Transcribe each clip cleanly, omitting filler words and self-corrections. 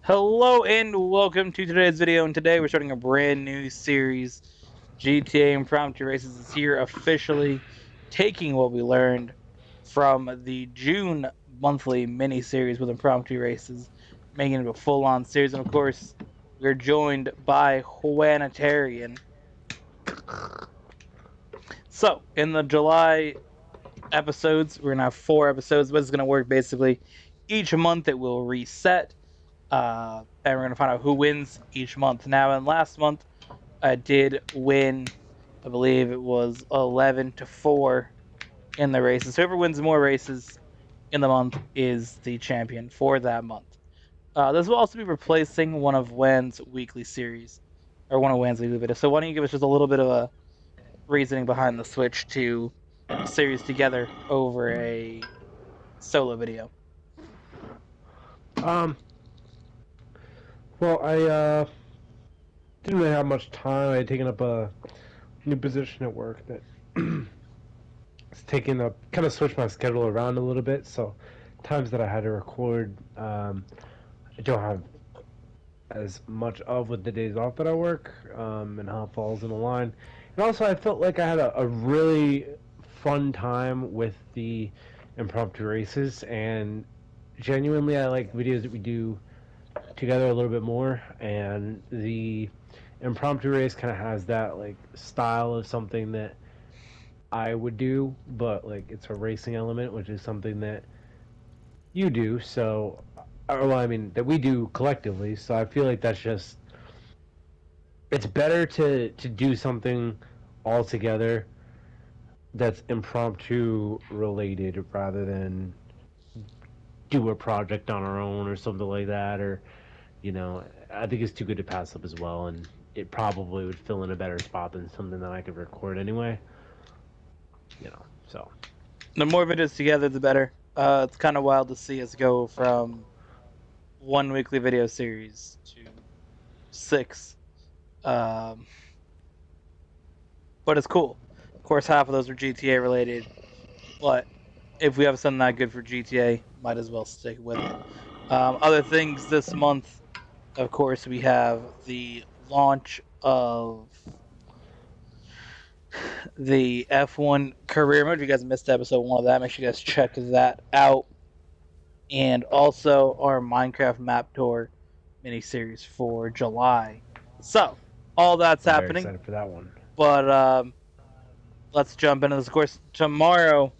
Hello and welcome to today's video, and today we're starting a brand new series. GTA Impromptu Races is here officially, taking what we learned from the June monthly mini-series with Impromptu Races, making it a full-on series. And of course, we're joined by Humanitarian. So, in the July episodes, we're going to have 4 episodes, but it's going to work basically each month it will reset. And we're going to find out who wins each month. Now, in last month, I did win, I believe it was 11-4 in the races. Whoever wins more races in the month is the champion for that month. This will also be replacing one of Wan's weekly series, or one of Wan's weekly videos. So why don't you give us just a little bit of a reasoning behind the switch to a series together over a solo video? Um, I didn't really have much time. I had taken up a new position at work that it's taken up, kind of switched my schedule around a little bit. So, times that I had to record, I don't have as much of with the days off that I work, and how it falls in a line. And also, I felt like I had a really fun time with the impromptu races, and genuinely, I like videos that we do together a little bit more, and the impromptu race kind of has that like style of something that I would do, but like it's a racing element, which is something that you do. So, or well, I mean that we do collectively. So I feel like that's just it's better to do something all together that's impromptu related rather than do a project on our own or something like that, or I think it's too good to pass up as well, and it probably would fill in a better spot than something that I could record anyway. So. The more videos together, the better. It's kind of wild to see us go from one weekly video series to 6. Um, but it's cool. Of course, half of those are GTA related. But if we have something that good for GTA, might as well stick with it. Other things this month, of course, we have the launch of the F1 career mode. If you guys missed episode 1 of that, make sure you guys check that out. And also our Minecraft map tour miniseries for July. So, all that's I'm very happening. excited for that one. But let's jump into this. Of course, tomorrow,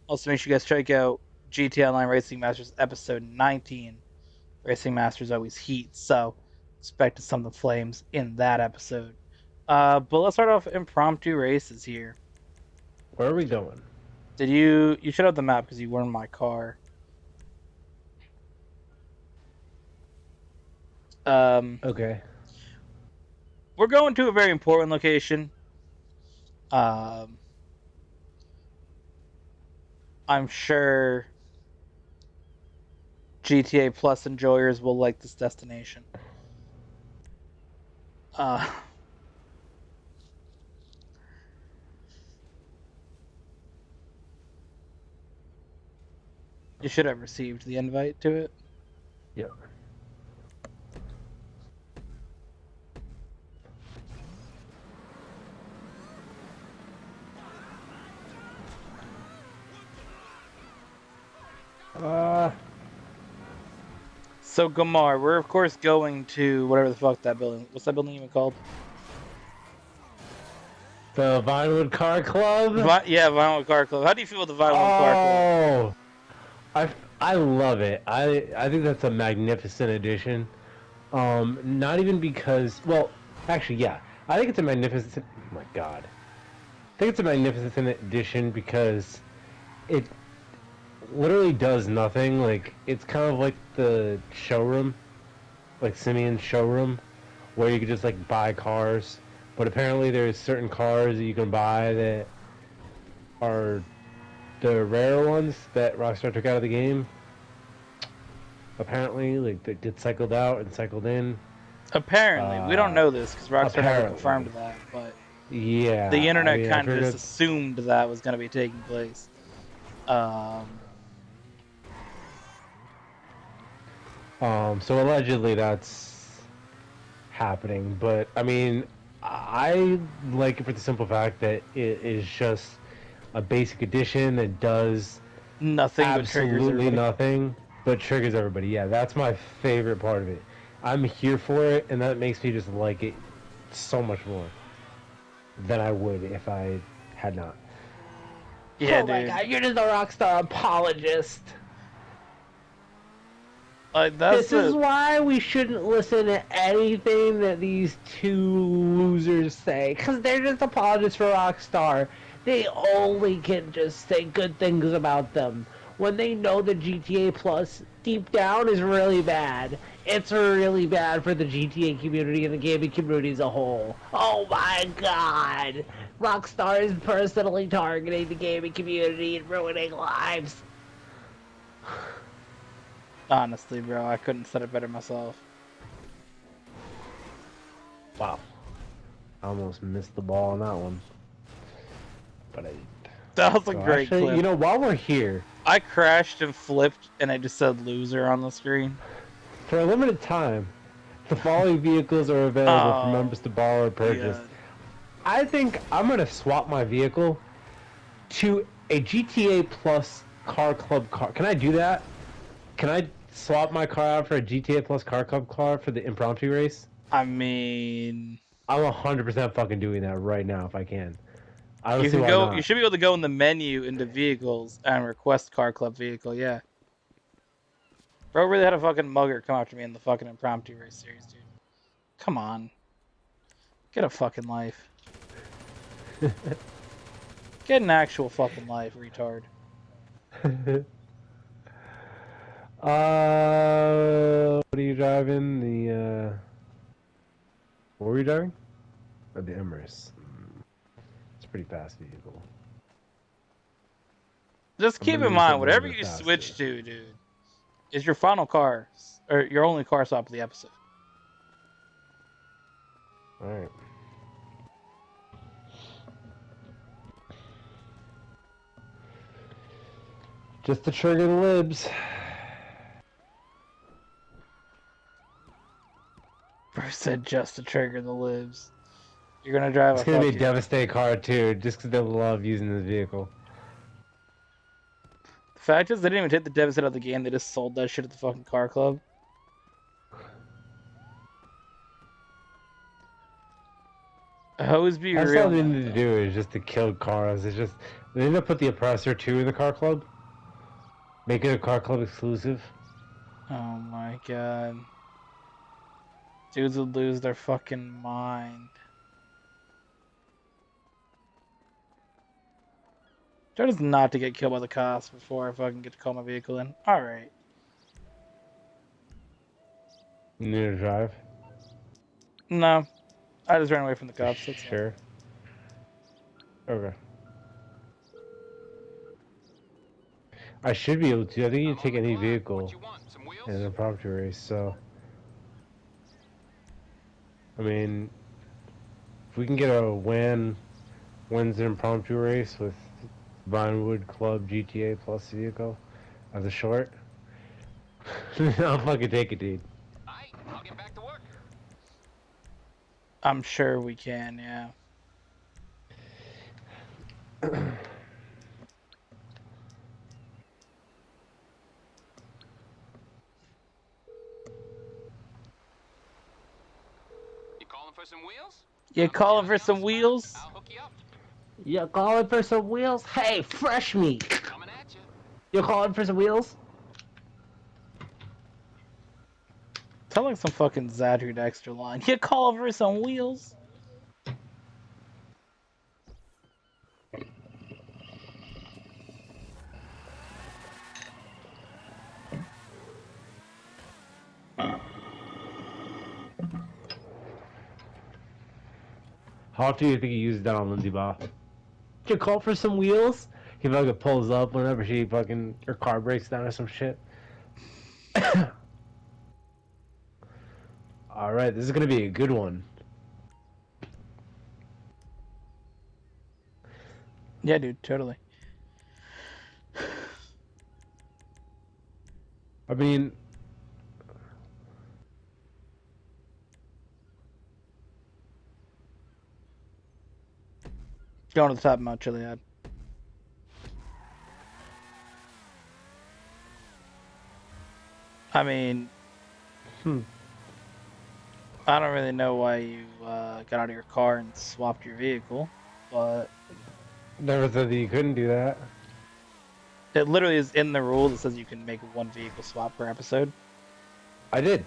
also make sure you guys check out GT Online Racing Masters episode 19. Racing Masters always heat, so expect something flames in that episode. But let's start off impromptu races here. Where are we going? Did you should have the map because you were in my car. Okay. We're going to a very important location. Um, I'm sure GTA Plus enjoyers will like this destination. Uh, you should have received the invite to it. Yeah. Uh, So Gamar, we're of course going to whatever the fuck that building. What's that building even called? the Vinewood Car Club. Yeah, Vinyl Car Club. How do you feel with the Vinyl Car Club? Oh, I love it. I think that's a magnificent addition. Not even because, well, actually, yeah, I think it's a magnificent. Oh my God, I think it's a magnificent addition because it literally does nothing. Like it's kind of like the showroom, like Simeon's showroom, where you could just like buy cars. But apparently, there's certain cars that you can buy that are the rare ones that Rockstar took out of the game. Apparently, like that get cycled out and cycled in. Apparently, we don't know this because Rockstar never confirmed Apparently, that, but yeah. the I internet mean, I kind of just figured. assumed that was going to be taking place. Um, So allegedly that's happening, but I mean, I like it for the simple fact that it is just a basic edition that does Nothing but triggers absolutely everybody. nothing but triggers everybody. Yeah, that's my favorite part of it. I'm here for it, and that makes me just like it so much more than I would if I had not. Yeah, Oh my dude. god, you're just a rockstar apologist. Like that's This is the why we shouldn't listen to anything that these two losers say, because they're just apologists for Rockstar. They only can just say good things about them when they know the GTA Plus deep down is really bad. It's really bad for the GTA community and the gaming community as a whole. Oh my god! Rockstar is personally targeting the gaming community and ruining lives. honestly, bro. I couldn't said it better myself. Wow. I almost missed the ball on that one. But I That was a So great actually, clip. while we're here, I crashed and flipped, and I just said "loser" on the screen. for a limited time, the following vehicles are available for Oh members to borrow or my purchase. god. I think I'm gonna swap my vehicle to a GTA Plus Car Club car. Can I do that? Can I swap my car out for a GTA Plus Car Club car for the impromptu race? I mean, I'm 100% fucking doing that right now if I can. I don't you see can why go. You not. should be able to go in the menu into vehicles and request car club vehicle. Yeah, bro. Really had a fucking mugger come after me in the fucking impromptu race series, dude. Come on, get a fucking life. Get an actual fucking life, retard. What are you driving? What were you driving? The Emirates. It's a pretty fast vehicle. Just I'm keep gonna in do mind, something a little whatever bit you faster. switch to, dude, is your final car or your only car stop of the episode. Alright. Just to trigger the libs. Bro said just to trigger the libs. You're gonna drive It's a gonna be a fucking. devastating car too, just because they love using this vehicle. The fact is, they didn't even take the deficit out of the game. They just sold that shit at the fucking car club. I always be That's real all they now, need to though. do is just to kill cars. It's just they need to put the oppressor 2 in the car club. Make it a car club exclusive. Oh my god. Dudes would lose their fucking mind. Try just not to get killed by the cops before I fucking get to call my vehicle in. Alright. You need to drive. No. I just ran away from the For cops, that's all. sure. Okay. I should be able to. I think you can take any vehicle in an impromptu race. So, I mean, if we can get a wins an impromptu race with Vinewood Club GTA Plus vehicle as a short, I'll fucking take it, dude. I'll get back to work. I'm sure we can, yeah. You calling for some wheels? You calling for some wheels? I'll hook you up. You calling for some wheels? Hey, fresh meat. Coming at you. You calling for some wheels? Sound like some fucking Zadru Dexter line. You calling for some wheels? How often do you think he uses that on Lindsay Ba? You call for some wheels? He fucking pulls up whenever she fucking her car breaks down or some shit. All right, this is gonna be a good one. Yeah, dude, totally. I mean, going to the top of Mount Chiliad. I mean, I don't really know why you got out of your car and swapped your vehicle, but Never said that you couldn't do that. it literally is in the rules. It says you can make one vehicle swap per episode. I did.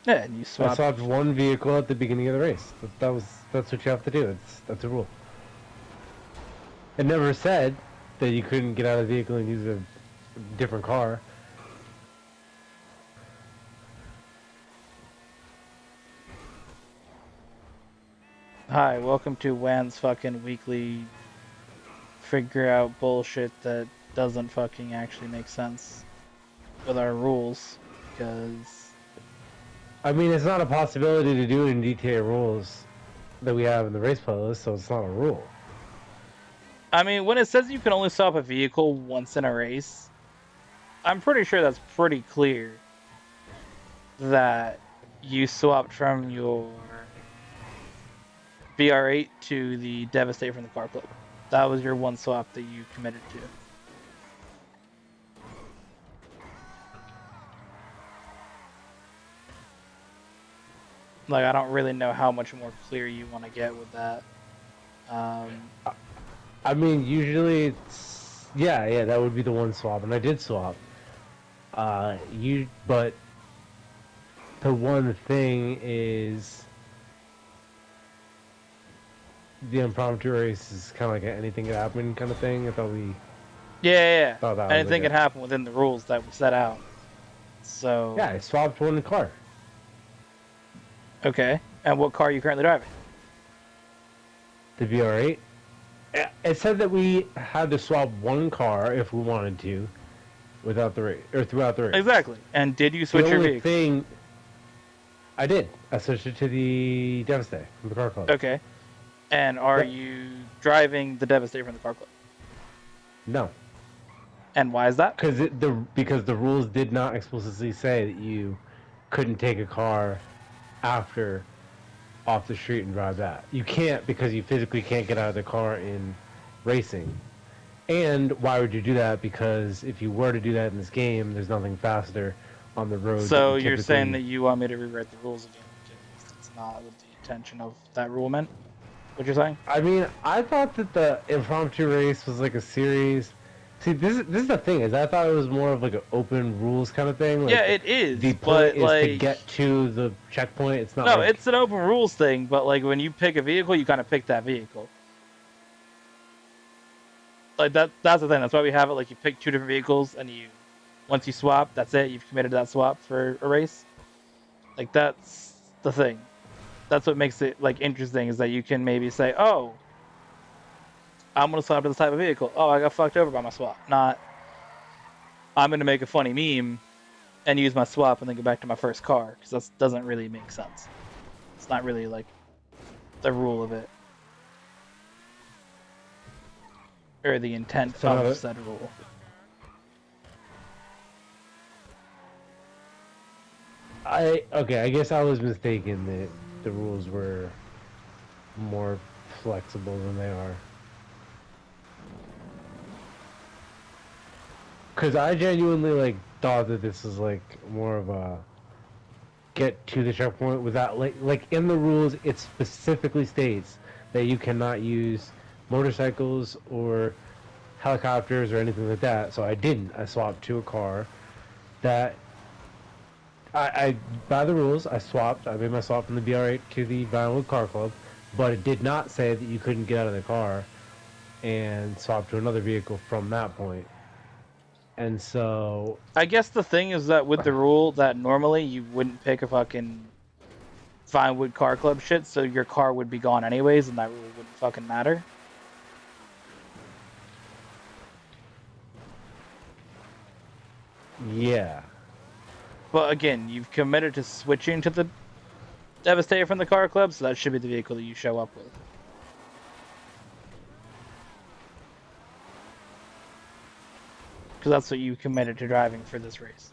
Yeah, and you I swapped. swapped one vehicle at the beginning of the race. That's what you have to do. That's a rule. It never said that you couldn't get out of the vehicle and use a different car. Hi, welcome to Wan's fucking weekly figure out bullshit that doesn't fucking actually make sense with our rules, because I mean, it's not a possibility to do it in GTA rules that we have in the race playlist, so it's not a rule. I mean, when it says you can only swap a vehicle once in a race, I'm pretty sure that's pretty clear that you swapped from your BR8 to the Devastate from the car club. That was your one swap that you committed to. Like, I don't really know how much more clear you want to get with that. I mean, usually it's yeah, that would be the one swap, and I did swap. But the one thing is the impromptu race is kind of like an anything could happen kind of thing. I thought we Yeah. thought that was Anything like can happen within the rules that we set out. So yeah, I swapped one car. okay. And what car are you currently driving? The BR8. It said that we had to swap one car if we wanted to, without the race or throughout the race. Exactly. And did you The switch your only vehicle? thing I did, I switched it to the Devastate from the car club. Okay. And are Yeah. you driving the Devastator from the car club? No, And why is that? because the rules did not explicitly say that you couldn't take a car after off the street and drive that. You can't, because you physically can't get out of the car in racing. And why would you do that? Because if you were to do that in this game, there's nothing faster on the road. So you're saying that you want me to rewrite the rules again because it's not what the intention of that rule meant? What you're saying? I mean, I thought that the impromptu race was like a series. See, this is the thing, is I thought it was more of like an open rules kind of thing. Like, Yeah, it is. the But point is like, to get to the checkpoint. It's not. no, like, it's an open rules thing. But like, when you pick a vehicle, you kind of pick that vehicle. Like that's the thing. That's why we have it. Like, you pick two different vehicles, and once you swap, that's it. You've committed to that swap for a race. Like, that's the thing. That's what makes it like interesting, is that you can maybe say, oh, I'm gonna swap to this type of vehicle. Oh, I got fucked over by my swap. Not, I'm gonna make a funny meme and use my swap and then go back to my first car, because that doesn't really make sense. It's not really like the rule of it, or the intent of said rule. I guess I was mistaken that the rules were more flexible than they are. Because I genuinely like thought that this was like more of a get to the checkpoint without like in the rules it specifically states that you cannot use motorcycles or helicopters or anything like that. So I didn't. I swapped to a car that I by the rules I swapped. I made my swap from the BR8 to the Vinewood Car Club, but it did not say that you couldn't get out of the car and swap to another vehicle from that point. And so I guess the thing is that with the rule that normally you wouldn't pick a fucking Vinewood Car Club shit, so your car would be gone anyways, and that rule wouldn't fucking matter. yeah. But again, you've committed to switching to the Devastator from the car club, so that should be the vehicle that you show up with. Because that's what you committed to driving for this race.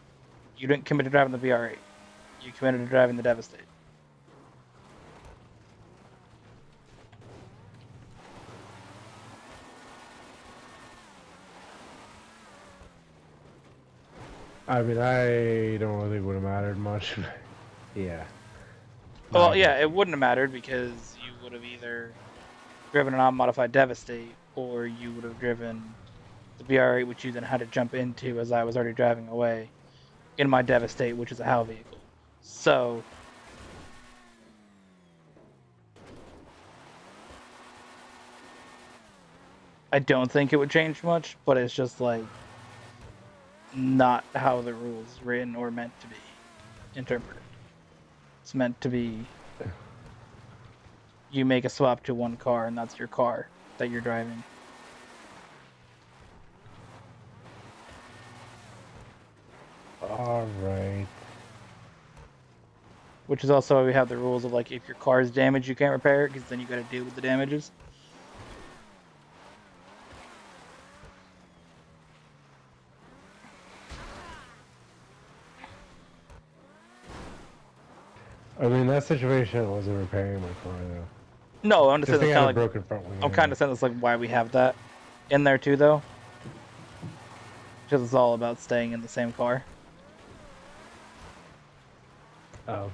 You didn't commit to driving the VR8. You committed to driving the Devastator. I mean, I don't really think it would have mattered much. Yeah. No, Well, I yeah, get it you. wouldn't have mattered because you would have either driven an unmodified Devastate or you would have driven the BR8, which you then had to jump into as I was already driving away in my Devastate, which is a HAL vehicle. So I don't think it would change much, but it's just like not how the rules written or meant to be interpreted. It's meant to be you make a swap to one car and that's your car that you're driving. All right. Which is also why we have the rules of like if your car is damaged, you can't repair it because then you got to deal with the damages. I mean, in that situation, I wasn't repairing my car though. No, I'm just This saying thing that's had a kind of like broken front wing. I'm kind of saying that's like why we have that in there too, though, because it's all about staying in the same car. Oh.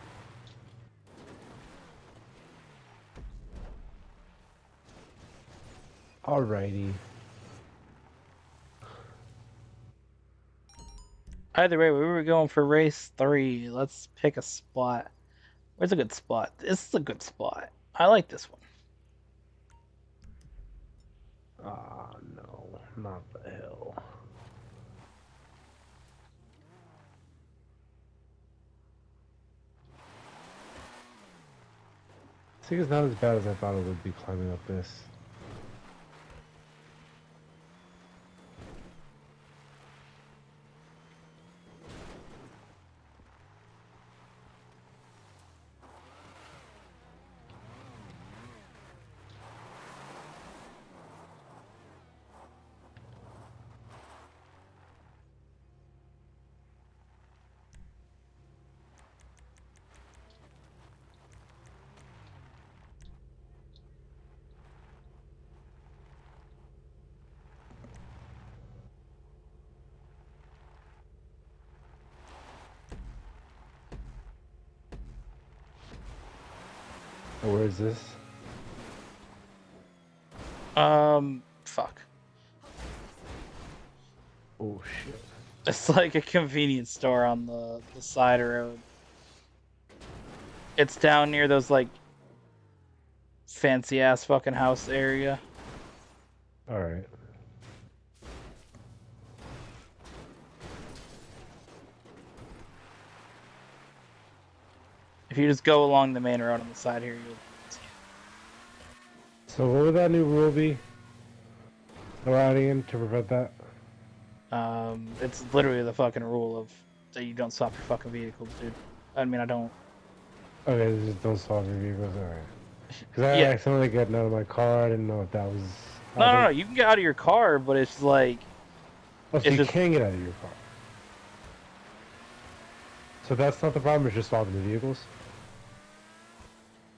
Alrighty. Either way, we were going for race 3. Let's pick a spot. Where's a good spot? This is a good spot. I like this one. Ah, no, not the hill. See, it's not as bad as I thought it would be climbing up this. Oh, where is this? Fuck. Oh shit. It's like a convenience store on the side of the road. It's down near those like fancy ass fucking house area. Alright. If you just go along the main road on the side here, you'll see it. So what would that new rule be? We're adding in to prevent that? It's literally the fucking rule of that you don't swap your fucking vehicles, dude. I mean, I don't. Okay, just don't stop your vehicles, alright. Because I Yeah. accidentally got out of my car, I didn't know if that was... No. You can get out of your car, but it's like Oh, so it's you just- can get out of your car. So that's not the problem, it's just swapping the vehicles?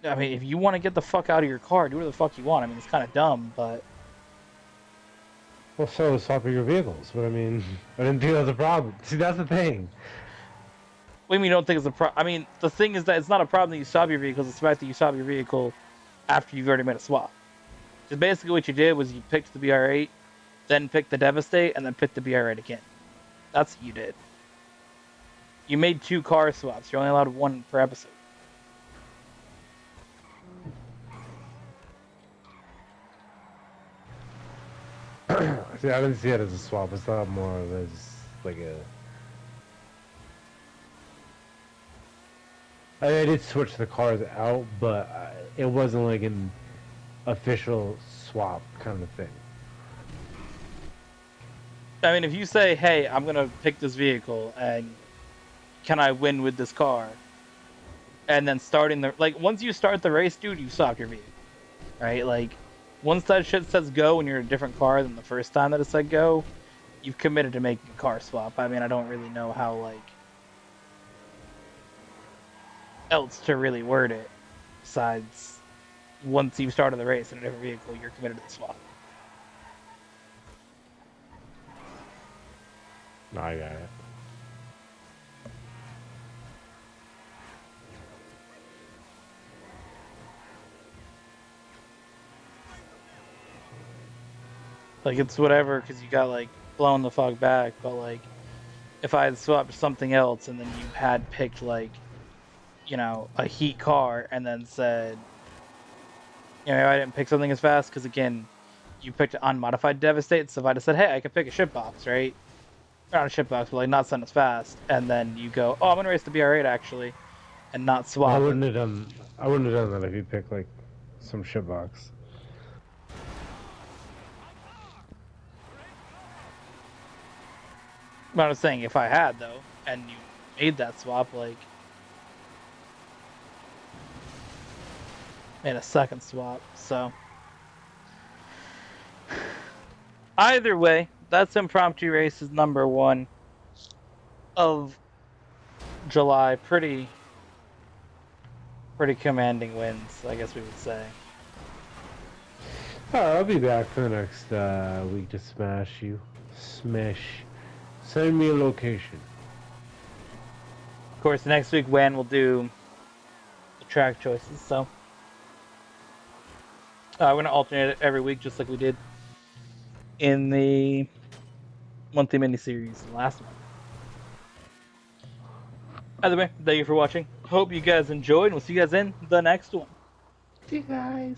I mean, if you want to get the fuck out of your car, do whatever the fuck you want. I mean, it's kind of dumb, but Well, so swapping your vehicles, but I mean, I didn't think that was a problem. See, that's the thing. what do you mean you don't think it's a problem? I mean, the thing is that it's not a problem that you swap your vehicles. It's the fact that you swap your vehicle after you've already made a swap. Because basically what you did was you picked the BR8, then picked the Devastate, and then picked the BR8 again. That's what you did. You made 2 car swaps. You're only allowed 1 per episode. See, I didn't see it as a swap. It's not more of as like a. I did switch the cars out, but it wasn't like an official swap kind of thing. I mean, if you say, hey, I'm going to pick this vehicle, and can I win with this car? And then starting the... Like, once you start the race, dude, you swap your vehicle. Right? Like, once that shit says go and you're in a different car than the first time that it said go, you've committed to making a car swap. I mean, I don't really know how, like, else to really word it. Besides, once you've started the race in a different vehicle, you're committed to the swap. No, I got it. Like, it's whatever, because you got, like, blown the fuck back, but, like, if I had swapped something else and then you had picked, like, you know, a heat car and then said, you know, I didn't pick something as fast, because, again, you picked an unmodified Devastate, so if I just said, hey, I could pick a shipbox, right? Or not a shipbox, but, like, not something as fast, and then you go, oh, I'm gonna race the BR8, actually, and not swap. I wouldn't have done that if you picked, like, some shitbox. But I was saying, if I had, though, and you made that swap, like, made a second swap, so. Either way, that's Impromptu Races number 1 of July. Pretty commanding wins, I guess we would say. Alright, I'll be back for the next week to smash you. Send me a location. Of course, next week, Wan will do the track choices, so. We're going to alternate it every week, just like we did in the monthly miniseries last month. Either way, thank you for watching. Hope you guys enjoyed, and we'll see you guys in the next one. See you guys.